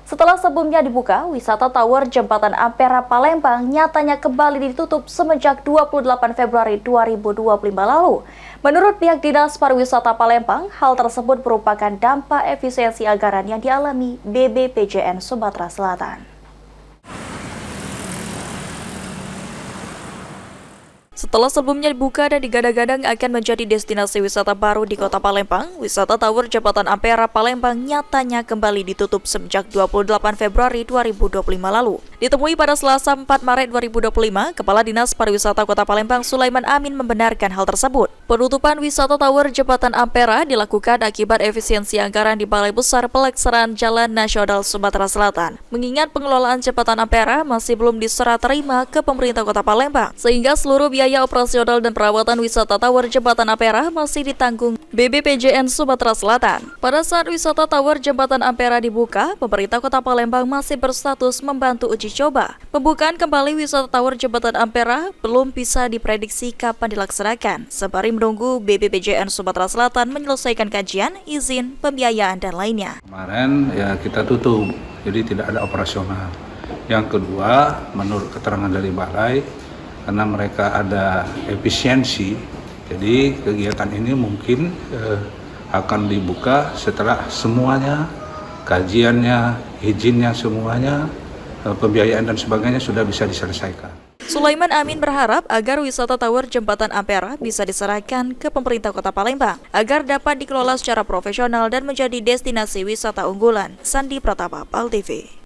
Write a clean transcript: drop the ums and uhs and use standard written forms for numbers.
Setelah sebelumnya dibuka, wisata Tower Jembatan Ampera Palembang nyatanya kembali ditutup semenjak 28 Februari 2025 lalu. Menurut pihak Dinas Pariwisata Palembang, hal tersebut merupakan dampak efisiensi anggaran yang dialami BBPJN Sumatera Selatan. Setelah sebelumnya dibuka dan digadang-gadang akan menjadi destinasi wisata baru di Kota Palembang, wisata Tower Jembatan Ampera Palembang nyatanya kembali ditutup sejak 28 Februari 2025 lalu. Ditemui pada Selasa 4 Maret 2025, Kepala Dinas Pariwisata Kota Palembang Sulaiman Amin membenarkan hal tersebut. Penutupan wisata Tower Jembatan Ampera dilakukan akibat efisiensi anggaran di Balai Besar Pelaksanaan Jalan Nasional Sumatera Selatan. Mengingat pengelolaan Jembatan Ampera masih belum diserah terima ke pemerintah Kota Palembang, sehingga seluruh biaya operasional dan perawatan wisata Tower Jembatan Ampera masih ditanggung BBPJN Sumatera Selatan. Pada saat wisata Tower Jembatan Ampera dibuka, pemerintah Kota Palembang masih berstatus membantu uji coba. Pembukaan kembali wisata Tower Jembatan Ampera belum bisa diprediksi kapan dilaksanakan, sembari menunggu BBPJN Sumatera Selatan menyelesaikan kajian, izin, pembiayaan, dan lainnya. Kemarin ya kita tutup, jadi tidak ada operasional. Yang kedua, menurut keterangan dari Balai, karena mereka ada efisiensi, jadi kegiatan ini mungkin akan dibuka setelah semuanya, kajiannya, izinnya semuanya, pembiayaan dan sebagainya sudah bisa diselesaikan. Sulaiman Amin berharap agar wisata Tower Jembatan Ampera bisa diserahkan ke pemerintah Kota Palembang agar dapat dikelola secara profesional dan menjadi destinasi wisata unggulan. Sandi Pratapa, PAL TV.